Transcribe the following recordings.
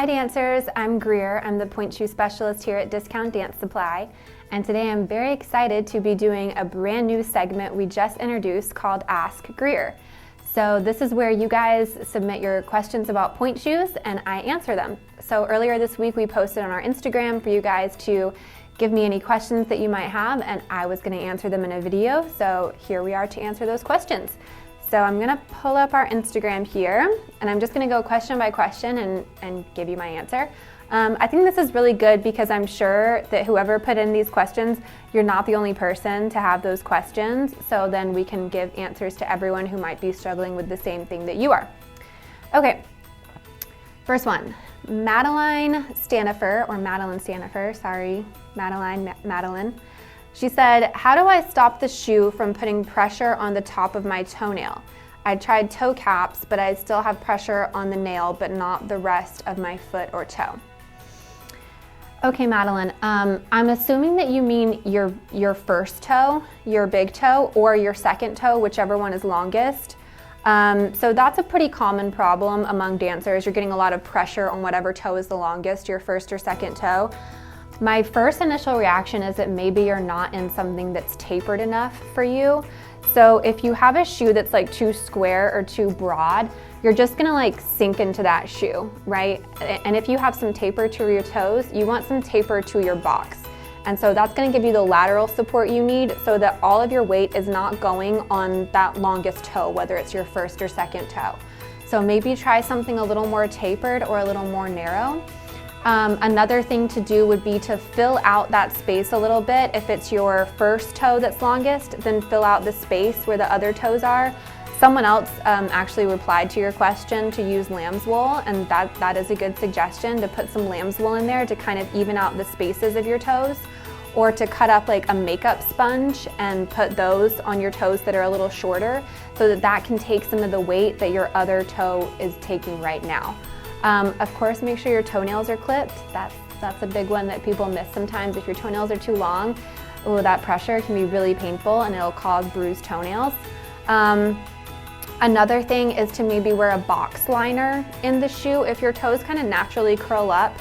Hi dancers, I'm Greer. I'm the Pointe shoe specialist here at Discount Dance Supply, and today I'm very excited to be doing a brand new segment we just introduced called Ask Greer. So this is where you guys submit your questions about pointe shoes and I answer them. So earlier this week we posted on our Instagram for you guys to give me any questions that you might have, and I was going to answer them in a video, so here we are to answer those questions. So I'm gonna pull up our Instagram here, and I'm just gonna go question by question and give you my answer. I think this is really good because I'm sure that whoever put in these questions, you're not the only person to have those questions, so then we can give answers to everyone who might be struggling with the same thing that you are. Okay, first one, Madeline Stanifer, sorry, Madeline. She said, how do I stop the shoe from putting pressure on the top of my toenail? I tried toe caps, but I still have pressure on the nail, but not the rest of my foot or toe. Okay, Madeline, I'm assuming that you mean your first toe, your big toe, or your second toe, whichever one is longest. So that's a pretty common problem among dancers. You're getting a lot of pressure on whatever toe is the longest, your first or second toe. My first initial reaction is that maybe you're not in something that's tapered enough for you. So if you have a shoe that's like too square or too broad, you're just gonna like sink into that shoe, right? And if you have some taper to your toes, you want some taper to your box. And so that's gonna give you the lateral support you need so that all of your weight is not going on that longest toe, whether it's your first or second toe. So maybe try something a little more tapered or a little more narrow. Another thing to do would be to fill out that space a little bit. If it's your first toe that's longest, then fill out the space where the other toes are. Someone else actually replied to your question to use lamb's wool, and that is a good suggestion, to put some lamb's wool in there to kind of even out the spaces of your toes, or to cut up like a makeup sponge and put those on your toes that are a little shorter so that can take some of the weight that your other toe is taking right now. Of course, make sure your toenails are clipped. That's a big one that people miss sometimes. If your toenails are too long, that pressure can be really painful and it'll cause bruised toenails. Another thing is to maybe wear a box liner in the shoe. If your toes kind of naturally curl up,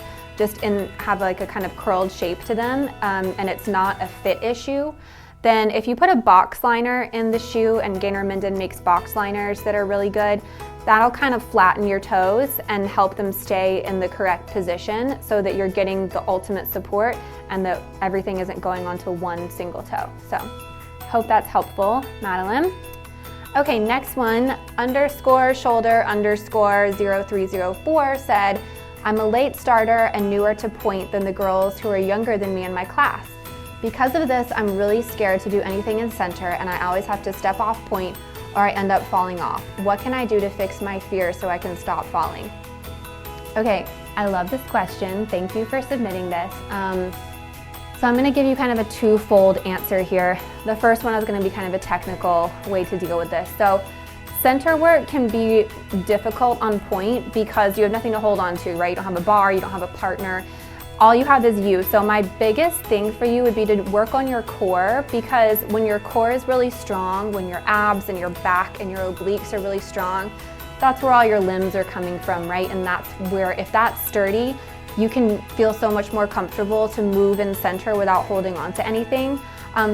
have like a kind of curled shape to them, and it's not a fit issue, then if you put a box liner in the shoe, and Gaynor Minden makes box liners that are really good, that'll kind of flatten your toes and help them stay in the correct position so that you're getting the ultimate support and that everything isn't going onto one single toe. So, hope that's helpful, Madeline. Okay, next one, _shoulder_0304 said, I'm a late starter and newer to pointe than the girls who are younger than me in my class. Because of this, I'm really scared to do anything in center and I always have to step off pointe or I end up falling off. What can I do to fix my fear so I can stop falling? Okay, I love this question. Thank you for submitting this. So I'm gonna give you kind of a twofold answer here. The first one is gonna be kind of a technical way to deal with this. So center work can be difficult on pointe because you have nothing to hold on to, right? You don't have a bar, you don't have a partner. All you have is you. So my biggest thing for you would be to work on your core, because when your core is really strong, when your abs and your back and your obliques are really strong, that's where all your limbs are coming from, right? And that's where, if that's sturdy, you can feel so much more comfortable to move in center without holding on to anything.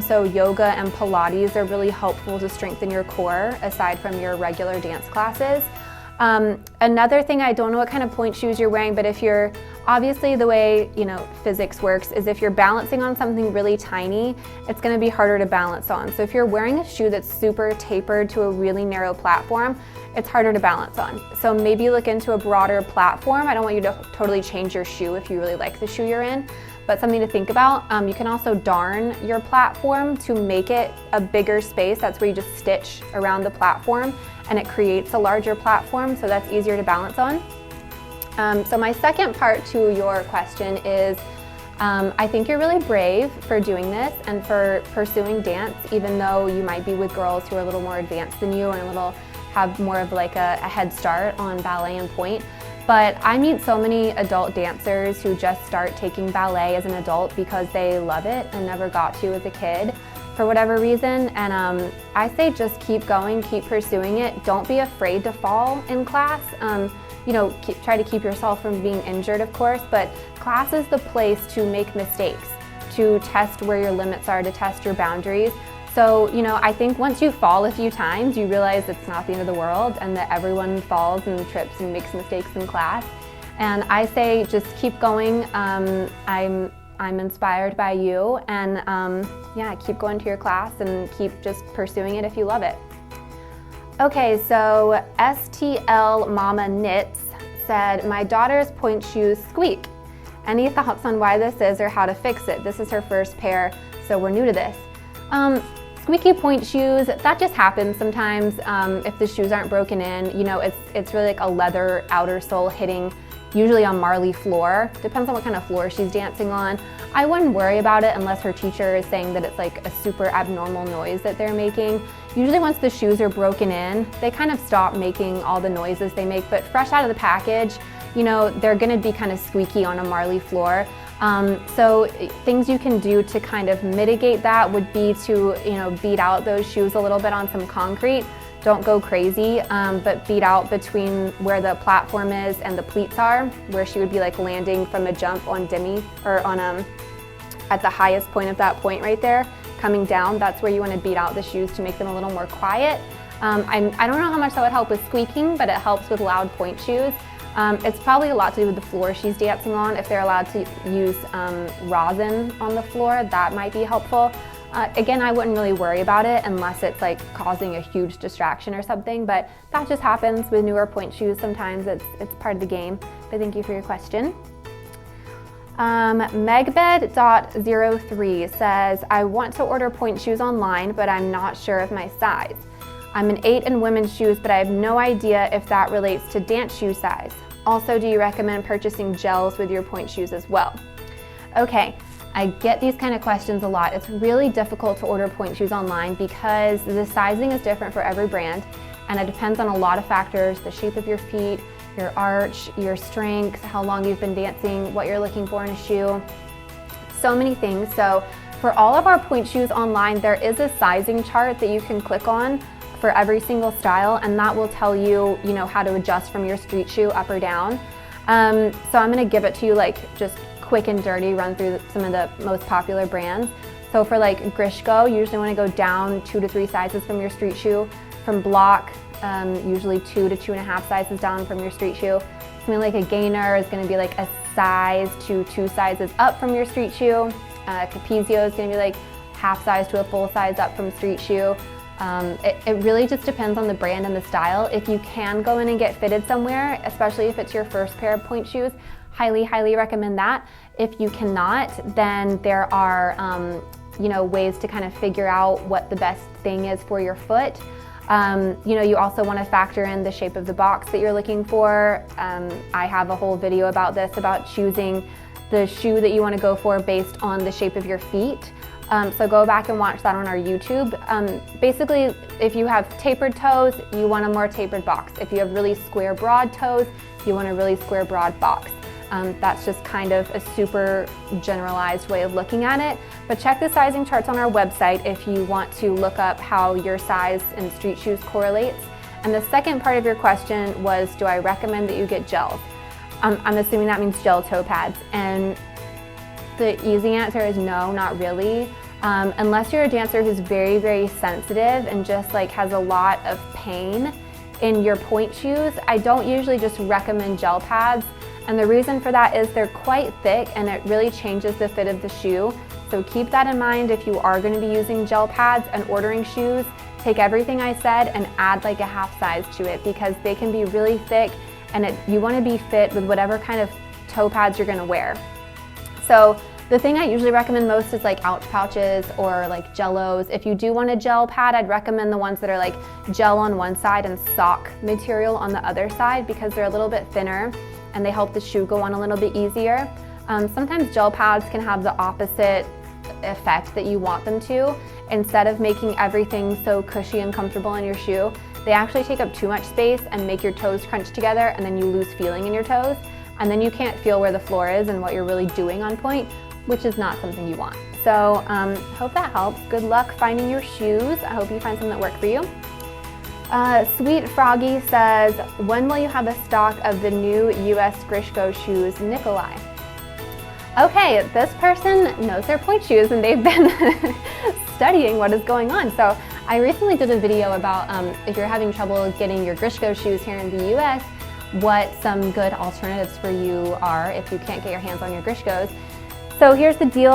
So yoga and Pilates are really helpful to strengthen your core aside from your regular dance classes. Another thing, I don't know what kind of pointe shoes you're wearing, but if you're, obviously the way, physics works is if you're balancing on something really tiny, it's gonna be harder to balance on. So if you're wearing a shoe that's super tapered to a really narrow platform, it's harder to balance on. So maybe look into a broader platform. I don't want you to totally change your shoe if you really like the shoe you're in, but something to think about. You can also darn your platform to make it a bigger space. That's where you just stitch around the platform and it creates a larger platform, so that's easier to balance on. So my second part to your question is, I think you're really brave for doing this and for pursuing dance, even though you might be with girls who are a little more advanced than you and have more of like a head start on ballet and pointe. But I meet so many adult dancers who just start taking ballet as an adult because they love it and never got to as a kid. for whatever reason. And I say just keep going, keep pursuing it. Don't be afraid to fall in class. You know, try to keep yourself from being injured, of course, but class is the place to make mistakes, to test where your limits are, to test your boundaries. So, you know, I think once you fall a few times, you realize it's not the end of the world and that everyone falls and trips and makes mistakes in class. And I say just keep going. I'm inspired by you, and yeah, keep going to your class and keep just pursuing it if you love it. Okay, so STL Mama Knits said, my daughter's pointe shoes squeak. Any thoughts on why this is or how to fix it? This is her first pair, so we're new to this. Squeaky pointe shoes, that just happens sometimes if the shoes aren't broken in. You know, it's really like a leather outer sole hitting usually on marley floor. Depends on what kind of floor she's dancing on. I wouldn't worry about it unless her teacher is saying that it's like a super abnormal noise that they're making. Usually once the shoes are broken in, they kind of stop making all the noises they make, but fresh out of the package, you know, they're gonna be kind of squeaky on a marley floor. So things you can do to kind of mitigate that would be to, you know, beat out those shoes a little bit on some concrete. Don't go crazy, but beat out between where the platform is and the pleats are, where she would be like landing from a jump on Demi, or on at the highest point of that point right there, coming down. That's where you want to beat out the shoes to make them a little more quiet. I don't know how much that would help with squeaking, but it helps with loud pointe shoes. It's probably a lot to do with the floor she's dancing on. If they're allowed to use rosin on the floor, that might be helpful. Again, I wouldn't really worry about it unless it's like causing a huge distraction or something, but that just happens with newer pointe shoes. Sometimes it's part of the game. But thank you for your question. Megbed.03 says, I want to order pointe shoes online, but I'm not sure of my size. I'm an 8 in women's shoes, but I have no idea if that relates to dance shoe size. Also, do you recommend purchasing gels with your pointe shoes as well? Okay. I get these kind of questions a lot. It's really difficult to order pointe shoes online because the sizing is different for every brand, and it depends on a lot of factors: the shape of your feet, your arch, your strength, how long you've been dancing, what you're looking for in a shoe, so many things. So for all of our pointe shoes online, there is a sizing chart that you can click on for every single style, and that will tell you, you know, how to adjust from your street shoe up or down. So I'm gonna give it to you like just quick and dirty, run through some of the most popular brands. So for like Grishko, you usually want to go down 2 to 3 sizes from your street shoe. From Block, usually 2 to 2.5 sizes down from your street shoe. Something like a Gainer is going to be like a size to 2 sizes up from your street shoe. Capezio is going to be like half size to a full size up from street shoe. It really just depends on the brand and the style. If you can go in and get fitted somewhere, especially if it's your first pair of pointe shoes, highly recommend that. If you cannot, then there are you know, ways to kind of figure out what the best thing is for your foot. You know, you also want to factor in the shape of the box that you're looking for. I have a whole video about this, about choosing the shoe that you want to go for based on the shape of your feet. So go back and watch that on our YouTube. Basically, if you have tapered toes, you want a more tapered box. If you have really square broad toes, you want a really square broad box. That's just kind of a super generalized way of looking at it. But check the sizing charts on our website if you want to look up how your size in street shoes correlates. And the second part of your question was, do I recommend that you get gels? I'm assuming that means gel toe pads. And the easy answer is no, not really. Unless you're a dancer who's very sensitive and just like has a lot of pain in your pointe shoes, I don't usually just recommend gel pads. And the reason for that is they're quite thick and it really changes the fit of the shoe. So keep that in mind if you are going to be using gel pads and ordering shoes. Take everything I said and add like a half size to it, because they can be really thick and you want to be fit with whatever kind of toe pads you're going to wear. So the thing I usually recommend most is like ouch pouches or like Jellos. If you do want a gel pad, I'd recommend the ones that are like gel on one side and sock material on the other side, because they're a little bit thinner and they help the shoe go on a little bit easier. Sometimes gel pads can have the opposite effect that you want them to. Instead of making everything so cushy and comfortable in your shoe, they actually take up too much space and make your toes crunch together, and then you lose feeling in your toes, and then you can't feel where the floor is and what you're really doing on pointe. which is not something you want. So hope that helps. Good luck finding your shoes. I hope you find some that work for you. Sweet Froggy says, when will you have a stock of the new US Grishko shoes, Nikolai? Okay, this person knows their Pointe shoes and they've been studying what is going on. So I recently did a video about if you're having trouble getting your Grishko shoes here in the US, what some good alternatives for you are if you can't get your hands on your Grishkos. So here's the deal,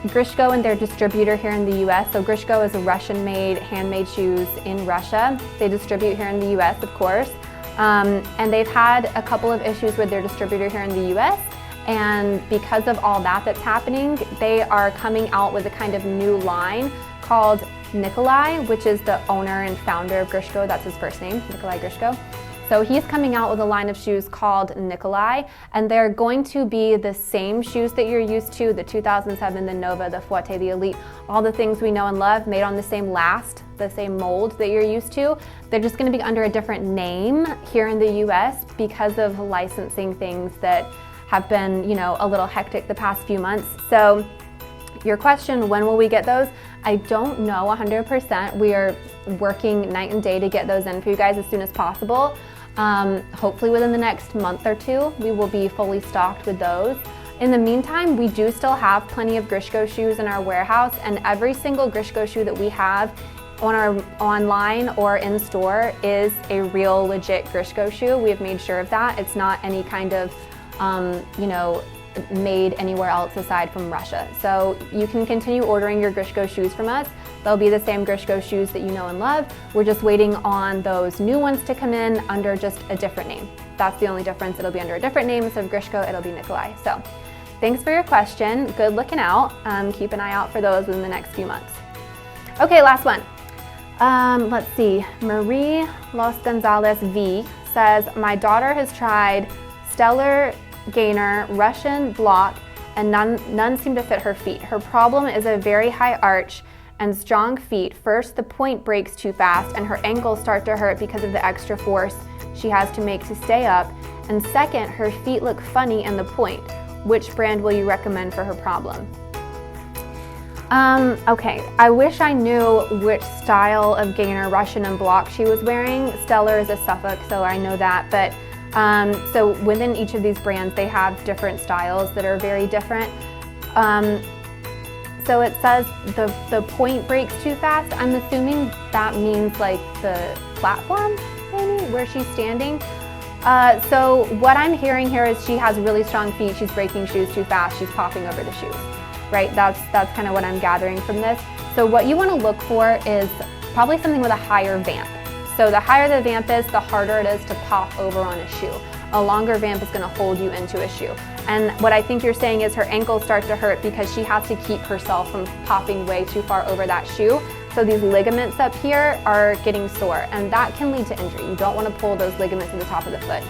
Grishko and their distributor here in the US. So Grishko is a Russian-made, handmade shoes in Russia. They distribute here in the US, of course. And they've had a couple of issues with their distributor here in the US. And because of all that that's happening, they are coming out with a kind of new line called Nikolai, which is the owner and founder of Grishko. That's his first name, Nikolai Grishko. So he's coming out with a line of shoes called Nikolai, and they're going to be the same shoes that you're used to, the 2007, the Nova, the Pointe, the Elite, all the things we know and love, made on the same last, the same mold that you're used to. They're just going to be under a different name here in the US because of licensing things that have been, you know, a little hectic the past few months. So your question, when will we get those? I don't know 100%. We are working night and day to get those in for you guys as soon as possible. Hopefully within the next month or two, we will be fully stocked with those. In the meantime, we do still have plenty of Grishko shoes in our warehouse, and every single Grishko shoe that we have on our online or in store is a real legit Grishko shoe. We have made sure of that. It's not any kind of, you know, made anywhere else aside from Russia. So you can continue ordering your Grishko shoes from us. They'll be the same Grishko shoes that you know and love. We're just waiting on those new ones to come in under just a different name. That's the only difference. It'll be under a different name. Instead of Grishko, it'll be Nikolai. So thanks for your question. Good looking out. Keep an eye out for those within the next few months. Okay, last one. Let's see. Marie Los Gonzalez V says, my daughter has tried Stellar, Gainer, Russian, Block, and none seem to fit her feet. Her problem is a very high arch and strong feet. First, the point breaks too fast and her ankles start to hurt because of the extra force she has to make to stay up. And second, her feet look funny in the point. Which brand will you recommend for her problem? Okay, I wish I knew which style of Gainer, Russian, and Block she was wearing. Stellar is a Suffolk, so I know that, but so within each of these brands, they have different styles that are very different. So it says the point breaks too fast. I'm assuming that means like the platform, maybe, where she's standing. So what I'm hearing here is she has really strong feet. She's breaking shoes too fast. She's popping over the shoes, right? That's kind of what I'm gathering from this. So what you want to look for is probably something with a higher vamp. So the higher the vamp is, the harder it is to pop over on a shoe. A longer vamp is going to hold you into a shoe. And what I think you're saying is her ankles start to hurt because she has to keep herself from popping way too far over that shoe. So these ligaments up here are getting sore, and that can lead to injury. You don't want to pull those ligaments at the top of the foot.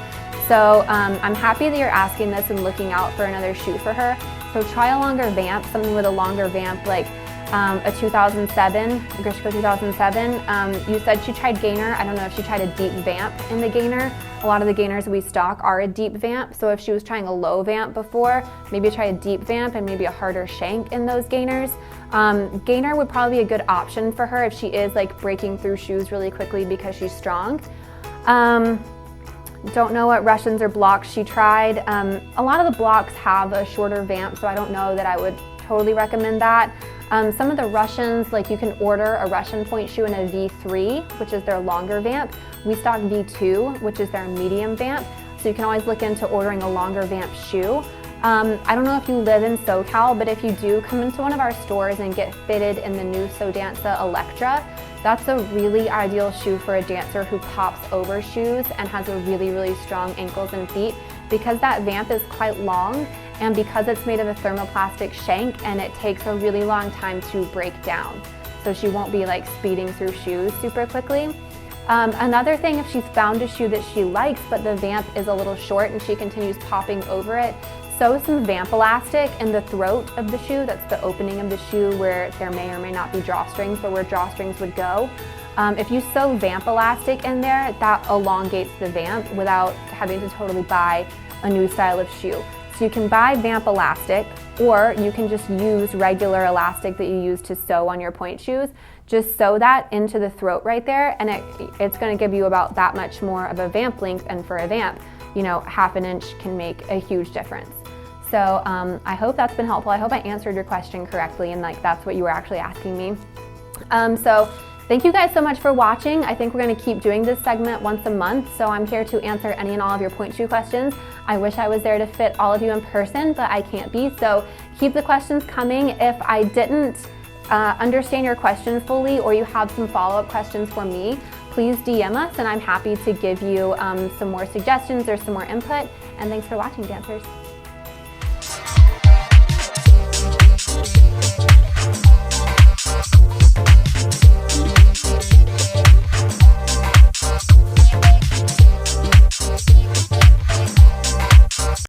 So I'm happy that you're asking this and looking out for another shoe for her. So try a longer vamp, something with a longer vamp, like a 2007, Grishko 2007. You said she tried Gainer. I don't know if she tried a deep vamp in the Gainer. A lot of the Gainers we stock are a deep vamp. So if she was trying a low vamp before, maybe try a deep vamp and maybe a harder shank in those Gainers. Gainer would probably be a good option for her if she is like breaking through shoes really quickly because she's strong. Don't know what Russians or Blocks she tried. A lot of the Blocks have a shorter vamp, so I don't know that I would totally recommend that. Some of the Russians, like you can order a Russian Pointe shoe in a V3, which is their longer vamp. We stock V2, which is their medium vamp. So you can always look into ordering a longer vamp shoe. I don't know if you live in SoCal, but if you do come into one of our stores and get fitted in the new Sodanza Electra, that's a really ideal shoe for a dancer who pops over shoes and has a really, really strong ankles and feet, because that vamp is quite long and because it's made of a thermoplastic shank and it takes a really long time to break down. So she won't be like speeding through shoes super quickly. Another thing, if she's found a shoe that she likes but the vamp is a little short and she continues popping over it, sew some vamp elastic in the throat of the shoe. That's the opening of the shoe where there may or may not be drawstrings, but where drawstrings would go. If you sew vamp elastic in there, that elongates the vamp without having to totally buy a new style of shoe. So you can buy Vamp elastic, or you can just use regular elastic that you use to sew on your pointe shoes. Just sew that into the throat right there, and it's going to give you about that much more of a Vamp length. And for a Vamp, you know, half an inch can make a huge difference. So I hope that's been helpful. I hope I answered your question correctly, and like that's what you were actually asking me. So thank you guys so much for watching. I think we're going to keep doing this segment once a month, so I'm here to answer any and all of your pointe shoe questions. I wish I was there to fit all of you in person, but I can't be, so keep the questions coming. If I didn't understand your questions fully, or you have some follow-up questions for me, please DM us and I'm happy to give you some more suggestions or some more input. And thanks for watching, dancers.